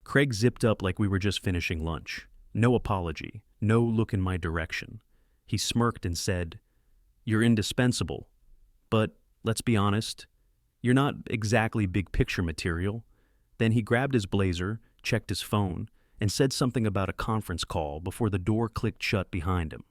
Craig zipped up like we were just finishing lunch. No apology, no look in my direction. He smirked and said, "You're indispensable. But, let's be honest, you're not exactly big picture material." Then he grabbed his blazer, checked his phone, and said something about a conference call before the door clicked shut behind him.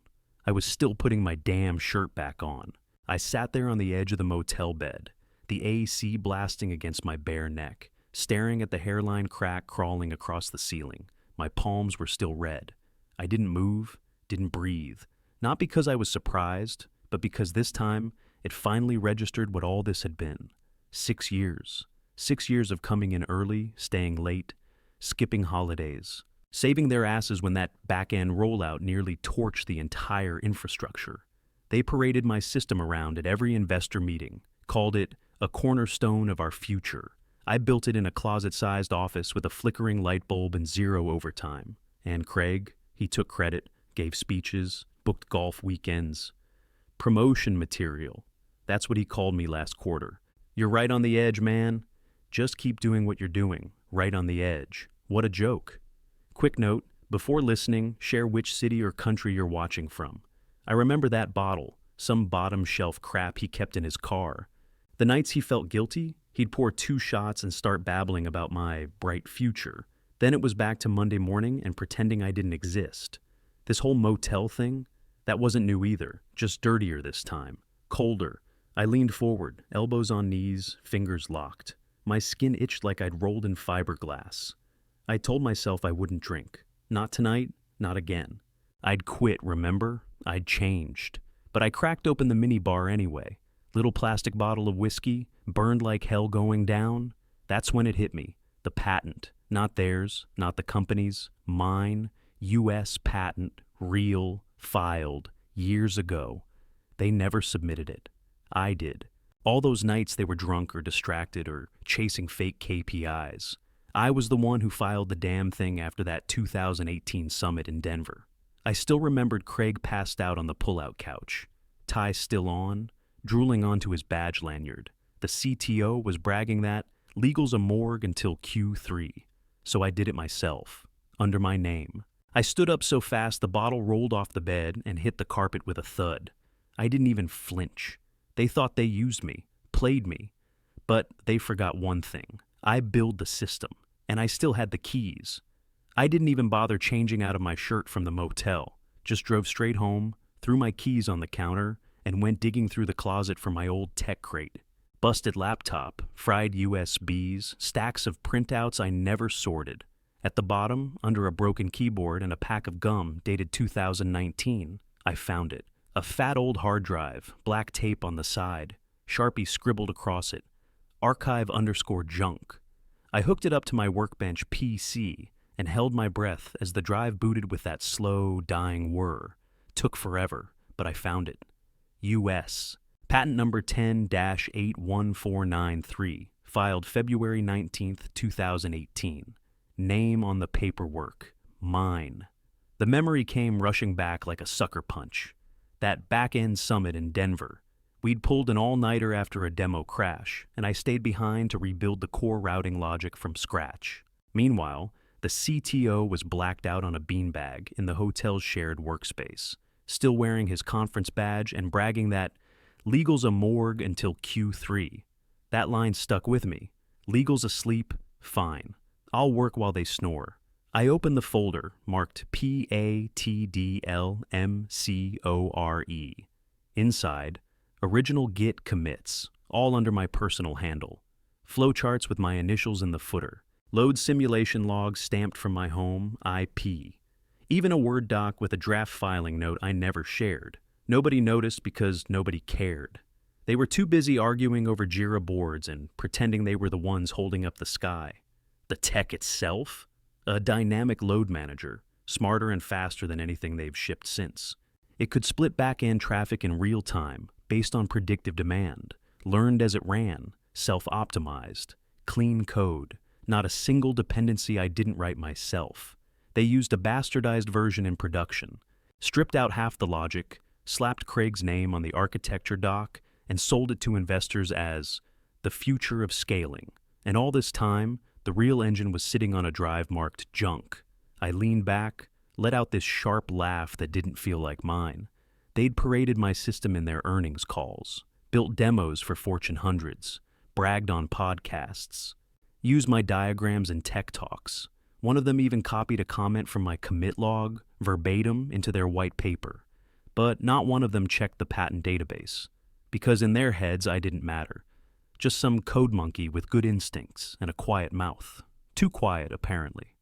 I was still putting my damn shirt back on. I sat there on the edge of the motel bed, the AC blasting against my bare neck, staring at the hairline crack crawling across the ceiling. My palms were still red. I didn't move, didn't breathe. Not because I was surprised, but because this time it finally registered what all this had been. 6 years. 6 years of coming in early, staying late, skipping holidays, saving their asses when that back-end rollout nearly torched the entire infrastructure. They paraded my system around at every investor meeting, called it a cornerstone of our future. I built it in a closet-sized office with a flickering light bulb and zero overtime. And Craig, he took credit, gave speeches, booked golf weekends. Promotion material. That's what he called me last quarter. "You're right on the edge, man. Just keep doing what you're doing. Right on the edge." What a joke. Quick note, before listening, share which city or country you're watching from. I remember that bottle, some bottom shelf crap he kept in his car. The nights he felt guilty, he'd pour 2 shots and start babbling about my bright future. Then it was back to Monday morning and pretending I didn't exist. This whole motel thing, that wasn't new either, just dirtier this time, colder. I leaned forward, elbows on knees, fingers locked. My skin itched like I'd rolled in fiberglass. I told myself I wouldn't drink. Not tonight, not again. I'd quit, remember? I'd changed. But I cracked open the minibar anyway. Little plastic bottle of whiskey, burned like hell going down. That's when it hit me. The patent. Not theirs, not the company's. Mine. U.S. patent. Real. Filed. Years ago. They never submitted it. I did. All those nights they were drunk or distracted or chasing fake KPIs. I was the one who filed the damn thing after that 2018 summit in Denver. I still remembered Craig passed out on the pull-out couch, tie still on, drooling onto his badge lanyard. The CTO was bragging that legal's a morgue until Q3, so I did it myself, under my name. I stood up so fast the bottle rolled off the bed and hit the carpet with a thud. I didn't even flinch. They thought they used me, played me. But they forgot one thing. I built the system, and I still had the keys. I didn't even bother changing out of my shirt from the motel. Just drove straight home, threw my keys on the counter, and went digging through the closet for my old tech crate. Busted laptop, fried USBs, stacks of printouts I never sorted. At the bottom, under a broken keyboard and a pack of gum dated 2019, I found it. A fat old hard drive, black tape on the side, Sharpie scribbled across it, archive_junk. I hooked it up to my workbench PC and held my breath as the drive booted with that slow, dying whir. Took forever, but I found it. U.S. Patent number 10-81493, filed February 19th, 2018. Name on the paperwork, mine. The memory came rushing back like a sucker punch. That back-end summit in Denver. We'd pulled an all-nighter after a demo crash, and I stayed behind to rebuild the core routing logic from scratch. Meanwhile, the CTO was blacked out on a beanbag in the hotel's shared workspace, still wearing his conference badge and bragging that legal's a morgue until Q3. That line stuck with me. Legal's asleep, fine. I'll work while they snore. I opened the folder marked PATDLMCORE. Inside, original Git commits, all under my personal handle. Flowcharts with my initials in the footer. Load simulation logs stamped from my home, IP. Even a Word doc with a draft filing note I never shared. Nobody noticed because nobody cared. They were too busy arguing over Jira boards and pretending they were the ones holding up the sky. The tech itself? A dynamic load manager, smarter and faster than anything they've shipped since. It could split back-end traffic in real time, based on predictive demand, learned as it ran, self-optimized, clean code, not a single dependency I didn't write myself. They used a bastardized version in production, stripped out half the logic, slapped Craig's name on the architecture doc, and sold it to investors as the future of scaling. And all this time, The real engine was sitting on a drive marked junk. I leaned back, let out this sharp laugh that didn't feel like mine. They'd paraded my system in their earnings calls, built demos for Fortune hundreds, bragged on podcasts, used my diagrams in tech talks. One of them even copied a comment from my commit log verbatim into their white paper. But not one of them checked the patent database, because in their heads I didn't matter. Just some code monkey with good instincts and a quiet mouth. Too quiet, apparently.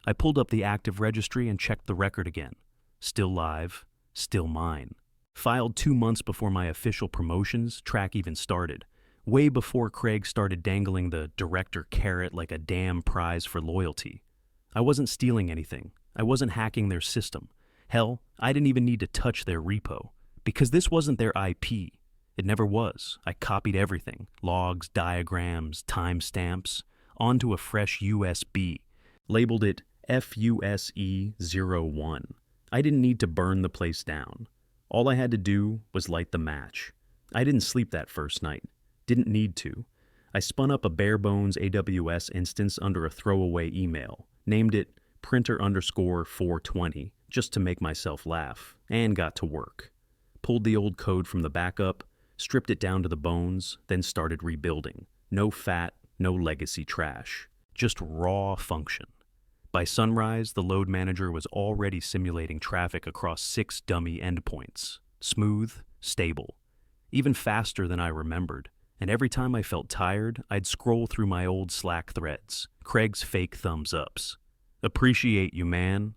I pulled up the active registry and checked the record again. Still live, still mine. Filed 2 months before my official promotions track even started. Way before Craig started dangling the director carrot like a damn prize for loyalty. I wasn't stealing anything. I wasn't hacking their system. Hell, I didn't even need to touch their repo. Because this wasn't their IP. It never was. I copied everything. Logs, diagrams, timestamps, onto a fresh USB. Labeled it FUSE01. I didn't need to burn the place down. All I had to do was light the match. I didn't sleep that first night. Didn't need to. I spun up a bare-bones AWS instance under a throwaway email, named it printer_420, just to make myself laugh, and got to work. Pulled the old code from the backup, stripped it down to the bones, then started rebuilding. No fat, no legacy trash. Just raw function. By sunrise, the load manager was already simulating traffic across 6 dummy endpoints. Smooth, stable. Even faster than I remembered. And every time I felt tired, I'd scroll through my old Slack threads. Craig's fake thumbs ups. Appreciate you, man.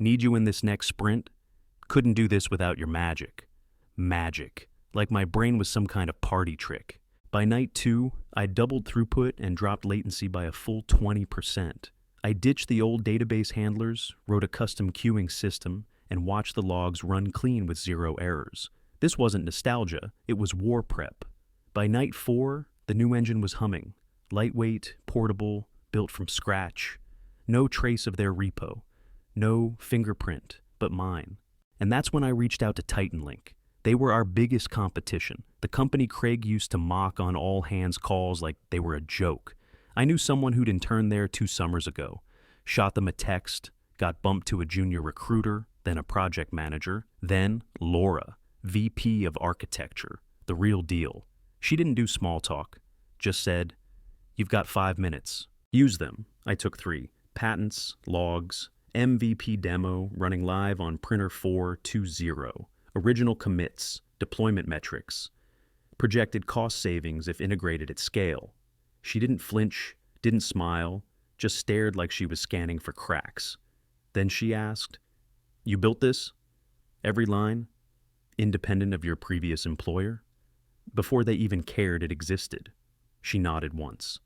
Need you in this next sprint? Couldn't do this without your magic. Magic. Like my brain was some kind of party trick. By night 2, I doubled throughput and dropped latency by a full 20%. I ditched the old database handlers, wrote a custom queuing system, and watched the logs run clean with 0 errors. This wasn't nostalgia, it was war prep. By night 4, the new engine was humming. Lightweight, portable, built from scratch. No trace of their repo. No fingerprint, but mine. And that's when I reached out to TitanLink. They were our biggest competition, the company Craig used to mock on all-hands calls like they were a joke. I knew someone who'd interned there 2 summers ago. Shot them a text, got bumped to a junior recruiter, then a project manager, then Laura, VP of Architecture, the real deal. She didn't do small talk, just said, "You've got 5 minutes. Use them." I took 3. Patents, logs, MVP demo running live on printer 420, original commits, deployment metrics, projected cost savings if integrated at scale. She didn't flinch, didn't smile, just stared like she was scanning for cracks. Then she asked, "You built this? Every line? Independent of your previous employer?" Before they even cared it existed. She nodded once.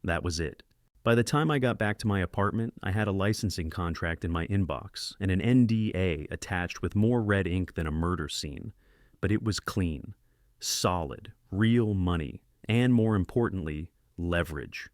That was it. By the time I got back to my apartment, I had a licensing contract in my inbox and an NDA attached with more red ink than a murder scene. But it was clean, solid, real money, and more importantly, leverage.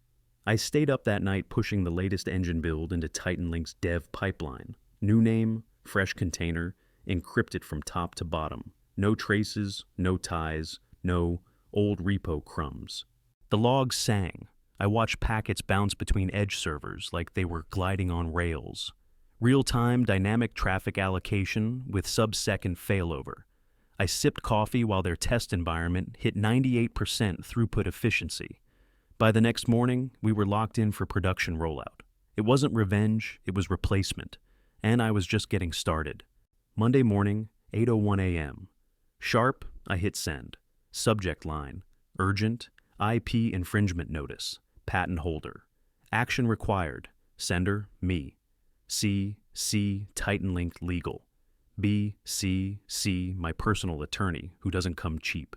I stayed up that night pushing the latest engine build into TitanLink's dev pipeline. New name, fresh container, encrypted from top to bottom. No traces, no ties, no old repo crumbs. The logs sang. I watched packets bounce between edge servers like they were gliding on rails. Real-time dynamic traffic allocation with sub-second failover. I sipped coffee while their test environment hit 98% throughput efficiency. By the next morning, we were locked in for production rollout. It wasn't revenge, it was replacement. And I was just getting started. Monday morning, 8:01 a.m. Sharp, I hit send. Subject line, urgent, IP infringement notice, patent holder. Action required, sender, me. C, TitanLink legal. B, C, my personal attorney, who doesn't come cheap.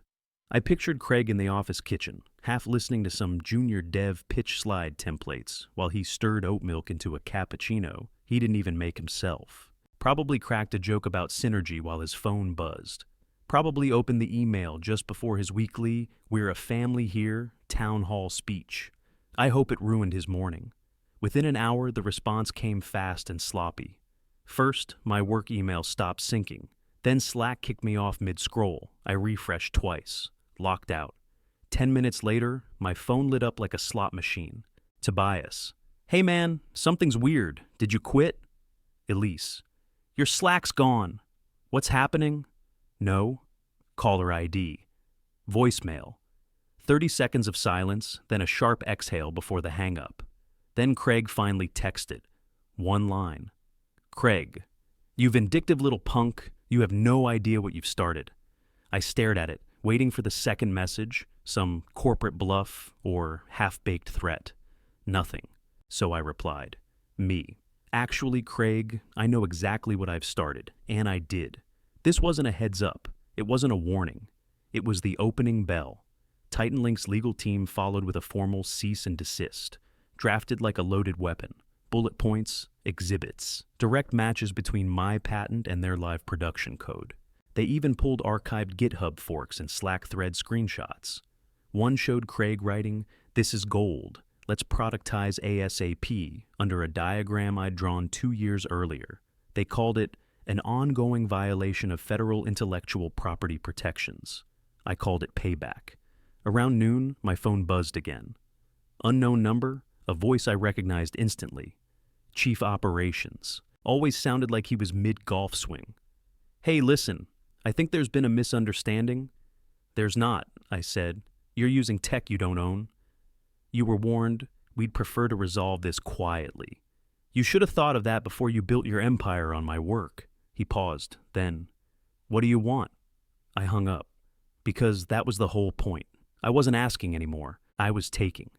I pictured Craig in the office kitchen, half listening to some junior dev pitch slide templates while he stirred oat milk into a cappuccino he didn't even make himself. Probably cracked a joke about synergy while his phone buzzed. Probably opened the email just before his weekly "We're a family here" town hall speech. I hope it ruined his morning. Within an hour, the response came fast and sloppy. First, my work email stopped syncing. Then Slack kicked me off mid-scroll. I refreshed twice. Locked out. 10 minutes later, my phone lit up like a slot machine. Tobias, Hey man, something's weird. Did you quit? Elise. Your Slack's gone. What's happening? No. Caller ID. Voicemail. 30 seconds of silence, then a sharp exhale before the hang-up. Then Craig finally texted. One line. Craig, you vindictive little punk, you have no idea what you've started. I stared at it, waiting for the second message, some corporate bluff or half-baked threat. Nothing. So I replied. Me. Actually, Craig, I know exactly what I've started, and I did. This wasn't a heads up. It wasn't a warning. It was the opening bell. Titan Link's legal team followed with a formal cease and desist, drafted like a loaded weapon. Bullet points, exhibits, direct matches between my patent and their live production code. They even pulled archived GitHub forks and Slack thread screenshots. One showed Craig writing, "This is gold. Let's productize ASAP," under a diagram I'd drawn 2 years earlier. They called it an ongoing violation of federal intellectual property protections. I called it payback. Around noon, my phone buzzed again. Unknown number, a voice I recognized instantly. Chief Operations. Always sounded like he was mid-golf swing. "Hey, listen, I think there's been a misunderstanding." "There's not," I said. "You're using tech you don't own. You were warned. We'd prefer to resolve this quietly. You should have thought of that before you built your empire on my work." He paused. Then, "What do you want?" I hung up. Because that was the whole point. I wasn't asking anymore. I was taking.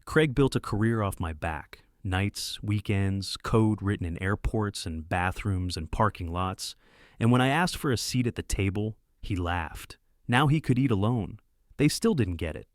Craig built a career off my back. Nights, weekends, code written in airports and bathrooms and parking lots. And when I asked for a seat at the table, he laughed. Now he could eat alone. They still didn't get it.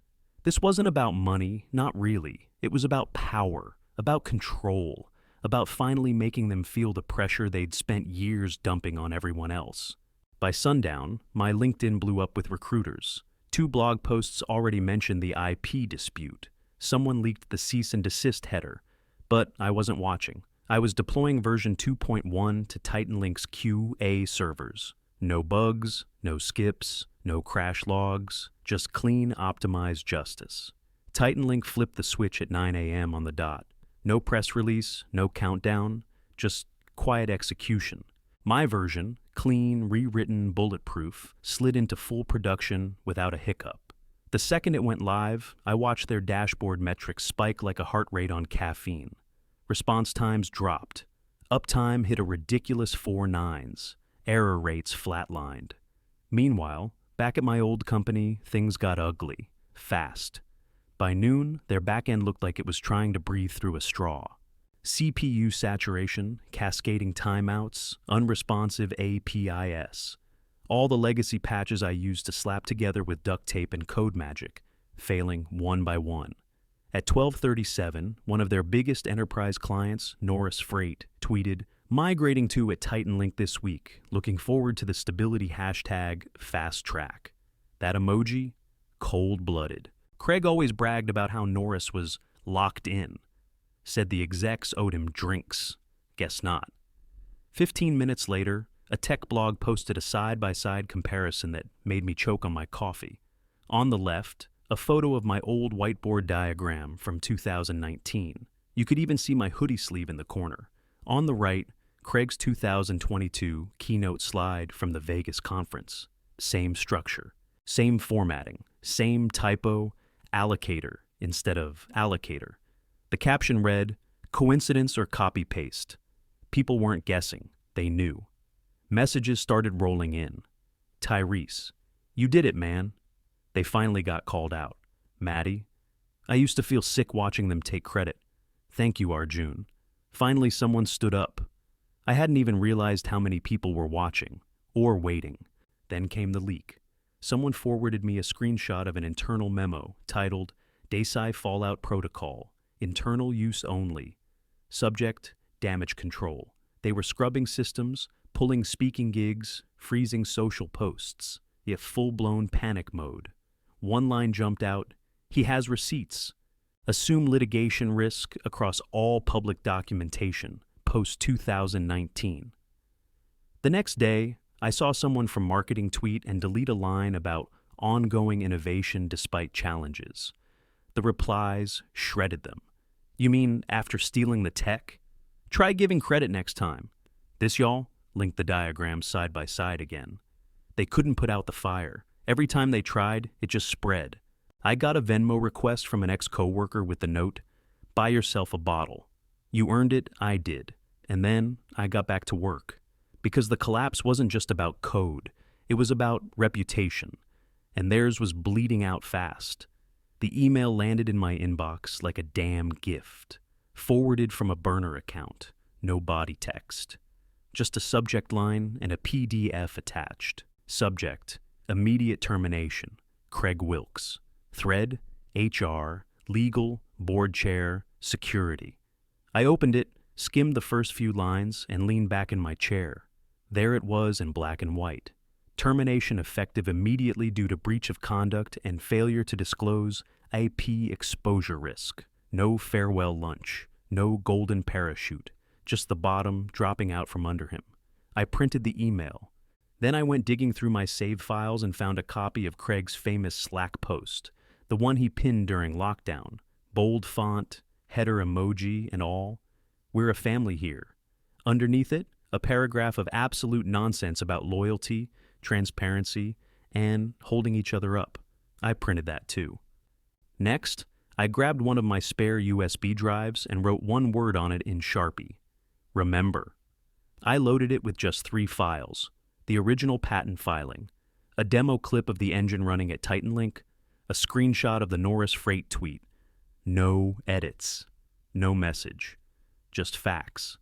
This wasn't about money, not really. It was about power, about control, about finally making them feel the pressure they'd spent years dumping on everyone else. By sundown, my LinkedIn blew up with recruiters. 2 blog posts already mentioned the IP dispute. Someone leaked the cease and desist header. But I wasn't watching. I was deploying version 2.1 to Titan Link's QA servers. No bugs, no skips, no crash logs, just clean, optimized justice. Titan Link flipped the switch at 9 a.m. on the dot. No press release, no countdown, just quiet execution. My version, clean, rewritten, bulletproof, slid into full production without a hiccup. The second it went live, I watched their dashboard metrics spike like a heart rate on caffeine. Response times dropped. Uptime hit a ridiculous 4 nines. Error rates flatlined. Meanwhile, back at my old company, things got ugly. Fast. By noon, their backend looked like it was trying to breathe through a straw. CPU saturation, cascading timeouts, unresponsive APIs. All the legacy patches I used to slap together with duct tape and code magic, failing one by one. At 12:37, one of their biggest enterprise clients, Norris Freight, tweeted, "Migrating to at Titan Link this week. Looking forward to the stability hashtag fast track." That emoji? Cold-blooded. Craig always bragged about how Norris was locked in. Said the execs owed him drinks. Guess not. 15 minutes later, a tech blog posted a side-by-side comparison that made me choke on my coffee. On the left, a photo of my old whiteboard diagram from 2019. You could even see my hoodie sleeve in the corner. On the right, Craig's 2022 keynote slide from the Vegas conference. Same structure, same formatting, same typo, allocator instead of allocator. The caption read, "Coincidence or copy-paste?" People weren't guessing. They knew. Messages started rolling in. "Tyrese, you did it, man." They finally got called out. "Maddie, I used to feel sick watching them take credit. Thank you, Arjun." Finally, someone stood up. I hadn't even realized how many people were watching or waiting. Then came the leak. Someone forwarded me a screenshot of an internal memo titled Desai Fallout Protocol, Internal Use Only. Subject, damage control. They were scrubbing systems, pulling speaking gigs, freezing social posts. Yet full-blown panic mode. One line jumped out, "He has receipts. Assume litigation risk across all public documentation, post-2019. The next day, I saw someone from marketing tweet and delete a line about ongoing innovation despite challenges. The replies shredded them. You mean after stealing the tech? Try giving credit next time. This, y'all, linked the diagrams side by side again. They couldn't put out the fire. Every time they tried, it just spread. I got a Venmo request from an ex-coworker with the note, "Buy yourself a bottle." You earned it, I did. And then I got back to work. Because the collapse wasn't just about code, it was about reputation. And theirs was bleeding out fast. The email landed in my inbox like a damn gift, forwarded from a burner account, no body text. Just a subject line and a PDF attached. Subject, immediate termination, Craig Wilkes. Thread, HR, legal, board chair, security. I opened it, skimmed the first few lines, and leaned back in my chair. There it was in black and white. Termination effective immediately due to breach of conduct and failure to disclose IP exposure risk. No farewell lunch. No golden parachute. Just the bottom dropping out from under him. I printed the email. Then I went digging through my save files and found a copy of Craig's famous Slack post, the one he pinned during lockdown. Bold font, header emoji, and all. "We're a family here." Underneath it, a paragraph of absolute nonsense about loyalty, transparency, and holding each other up. I printed that too. Next, I grabbed one of my spare USB drives and wrote one word on it in Sharpie. Remember. I loaded it with just 3 files. The original patent filing, a demo clip of the engine running at TitanLink, a screenshot of the Norris Freight tweet. No edits. No message. Just facts.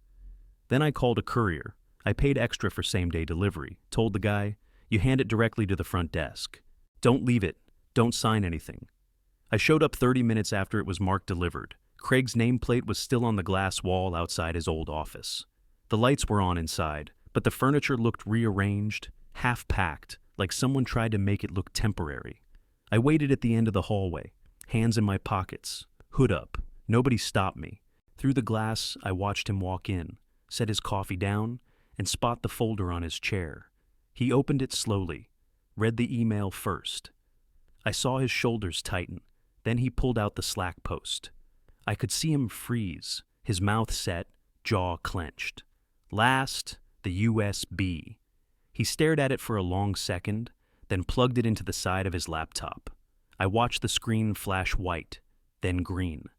Then I called a courier. I paid extra for same-day delivery. Told the guy, "You hand it directly to the front desk. Don't leave it. Don't sign anything." I showed up 30 minutes after it was marked delivered. Craig's nameplate was still on the glass wall outside his old office. The lights were on inside, but the furniture looked rearranged, half-packed, like someone tried to make it look temporary. I waited at the end of the hallway, hands in my pockets, hood up. Nobody stopped me. Through the glass, I watched him walk in, set his coffee down, and spot the folder on his chair. He opened it slowly, read the email first. I saw his shoulders tighten. Then he pulled out the Slack post. I could see him freeze, his mouth set, jaw clenched. Last, the USB. He stared at it for a long second, then plugged it into the side of his laptop. I watched the screen flash white, then green.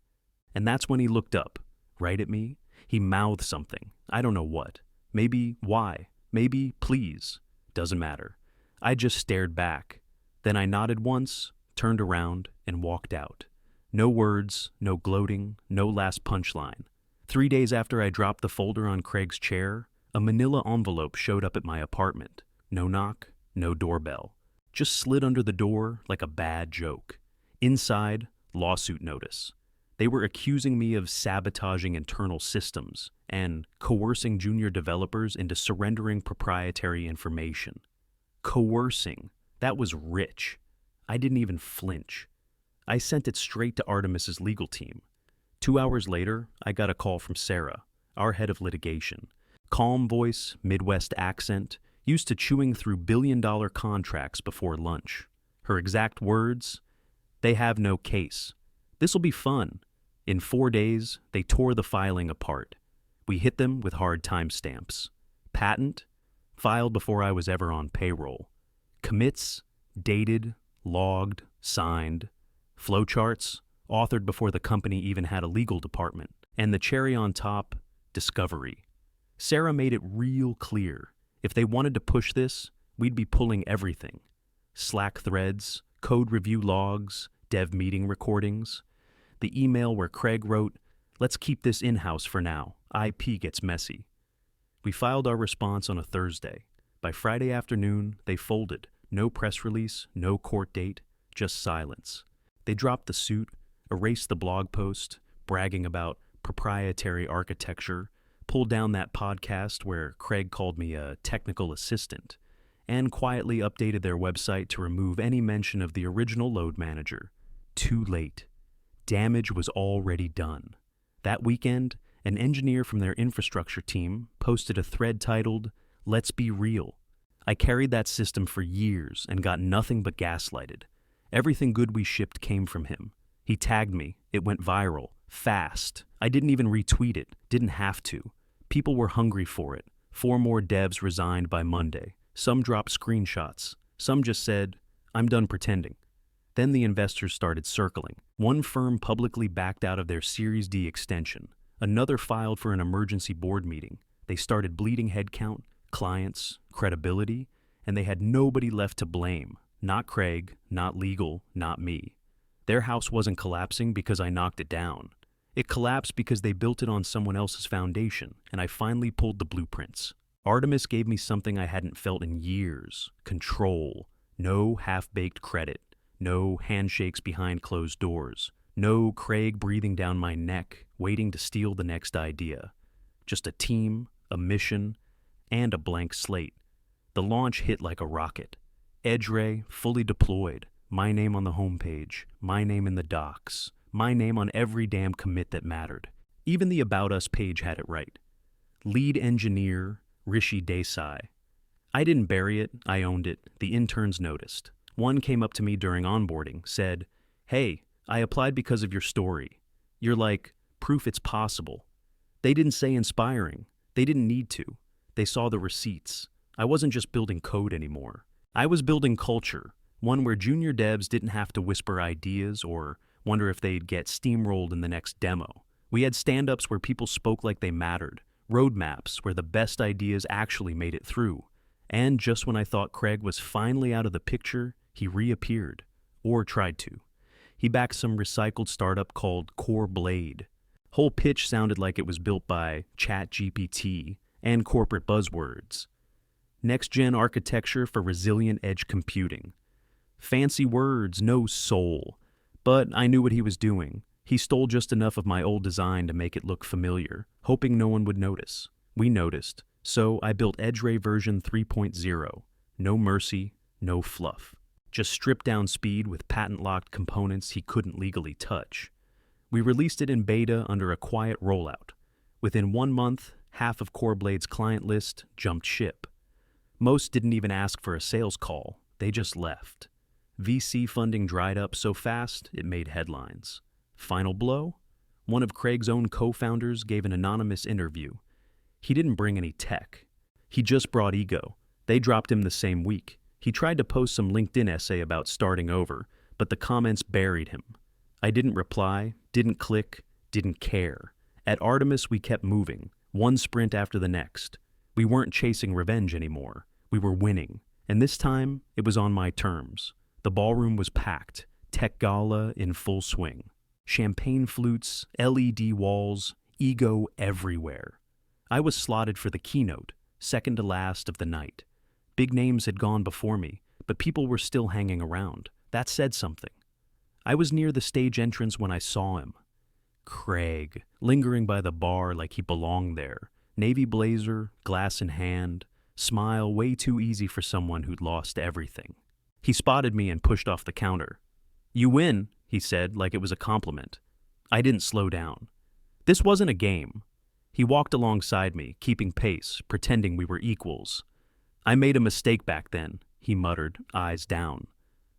And that's when he looked up, right at me. He mouthed something. I don't know what. Maybe why. Maybe please. Doesn't matter. I just stared back. Then I nodded once, turned around, and walked out. No words, no gloating, no last punchline. 3 days after I dropped the folder on Craig's chair, a manila envelope showed up at my apartment. No knock, no doorbell. Just slid under the door like a bad joke. Inside, lawsuit notice. They were accusing me of sabotaging internal systems and coercing junior developers into surrendering proprietary information. Coercing. That was rich. I didn't even flinch. I sent it straight to Artemis's legal team. 2 hours later, I got a call from Sarah, our head of litigation. Calm voice, Midwest accent, used to chewing through billion-dollar contracts before lunch. Her exact words, "They have no case. This'll be fun." In 4 days, they tore the filing apart. We hit them with hard timestamps. Patent, filed before I was ever on payroll. Commits, dated, logged, signed. Flowcharts, authored before the company even had a legal department. And the cherry on top, discovery. Sarah made it real clear. If they wanted to push this, we'd be pulling everything. Slack threads, code review logs, dev meeting recordings. The email where Craig wrote, "Let's keep this in-house for now. IP gets messy." We filed our response on a Thursday. By Friday afternoon, they folded. No press release, no court date, just silence. They dropped the suit, erased the blog post, bragging about proprietary architecture, pulled down that podcast where Craig called me a technical assistant, and quietly updated their website to remove any mention of the original load manager. Too late. Damage was already done. That weekend, an engineer from their infrastructure team posted a thread titled, "Let's Be Real." I carried that system for years and got nothing but gaslighted. Everything good we shipped came from him. He tagged me. It went viral. Fast. I didn't even retweet it. Didn't have to. People were hungry for it. 4 more devs resigned by Monday. Some dropped screenshots. Some just said, I'm done pretending. Then the investors started circling. One firm publicly backed out of their Series D extension. Another filed for an emergency board meeting. They started bleeding headcount, clients, credibility, and they had nobody left to blame. Not Craig, not legal, not me. Their house wasn't collapsing because I knocked it down. It collapsed because they built it on someone else's foundation, and I finally pulled the blueprints. Artemis gave me something I hadn't felt in years: control. No half-baked credit. No handshakes behind closed doors. No Craig breathing down my neck, waiting to steal the next idea. Just a team, a mission, and a blank slate. The launch hit like a rocket. EdgeRay fully deployed. My name on the homepage. My name in the docs. My name on every damn commit that mattered. Even the About Us page had it right. Lead engineer, Rishi Desai. I didn't bury it, I owned it. The interns noticed. One came up to me during onboarding, said, "Hey, I applied because of your story. You're like, proof it's possible." They didn't say inspiring. They didn't need to. They saw the receipts. I wasn't just building code anymore. I was building culture, one where junior devs didn't have to whisper ideas or wonder if they'd get steamrolled in the next demo. We had stand-ups where people spoke like they mattered, roadmaps where the best ideas actually made it through. And just when I thought Craig was finally out of the picture, he reappeared, or tried to. He backed some recycled startup called Core Blade. Whole pitch sounded like it was built by ChatGPT and corporate buzzwords. Next-gen architecture for resilient edge computing. Fancy words, no soul. But I knew what he was doing. He stole just enough of my old design to make it look familiar, hoping no one would notice. We noticed, so I built EdgeRay version 3.0. No mercy, no fluff. Just stripped-down speed with patent-locked components he couldn't legally touch. We released it in beta under a quiet rollout. Within 1 month, half of CoreBlade's client list jumped ship. Most didn't even ask for a sales call. They just left. VC funding dried up so fast, it made headlines. Final blow? One of Craig's own co-founders gave an anonymous interview. He didn't bring any tech. He just brought ego. They dropped him the same week. He tried to post some LinkedIn essay about starting over, but the comments buried him. I didn't reply, didn't click, didn't care. At Artemis, we kept moving, one sprint after the next. We weren't chasing revenge anymore. We were winning. And this time, it was on my terms. The ballroom was packed, tech gala in full swing. Champagne flutes, LED walls, ego everywhere. I was slotted for the keynote, second to last of the night. Big names had gone before me, but people were still hanging around. That said something. I was near the stage entrance when I saw him. Craig, lingering by the bar like he belonged there. Navy blazer, glass in hand, smile way too easy for someone who'd lost everything. He spotted me and pushed off the counter. "You win," he said like it was a compliment. I didn't slow down. This wasn't a game. He walked alongside me, keeping pace, pretending we were equals. "I made a mistake back then," he muttered, eyes down.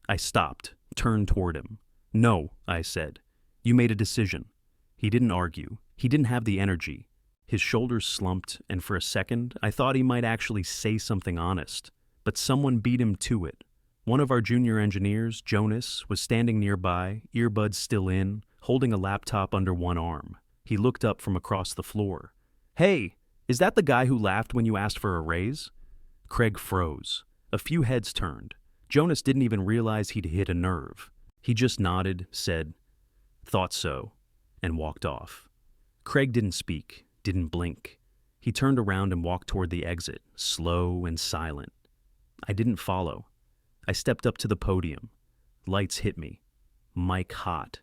I stopped, turned toward him. "No," I said. "You made a decision." He didn't argue. He didn't have the energy. His shoulders slumped, and for a second, I thought he might actually say something honest. But someone beat him to it. One of our junior engineers, Jonas, was standing nearby, earbuds still in, holding a laptop under one arm. He looked up from across the floor. "Hey, is that the guy who laughed when you asked for a raise?" Craig froze. A few heads turned. Jonas didn't even realize he'd hit a nerve. He just nodded, said, "Thought so," and walked off. Craig didn't speak, didn't blink. He turned around and walked toward the exit, slow and silent. I didn't follow. I stepped up to the podium. Lights hit me. Mic hot.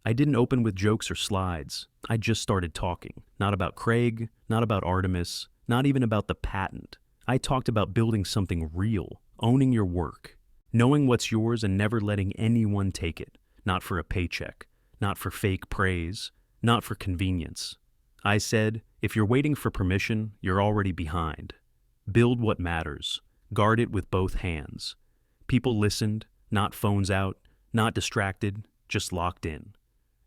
I didn't open with jokes or slides. I just started talking. Not about Craig, not about Artemis, not even about the patent. I talked about building something real, owning your work, knowing what's yours and never letting anyone take it. Not for a paycheck, not for fake praise, not for convenience. I said, if you're waiting for permission, you're already behind. Build what matters. Guard it with both hands. People listened, not phones out, not distracted, just locked in.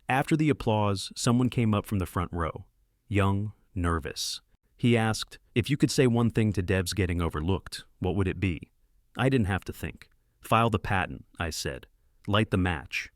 After the applause, someone came up from the front row. Young, nervous. He asked, "If you could say one thing to devs getting overlooked, what would it be?" I didn't have to think. "File the patent," I said. "Light the match.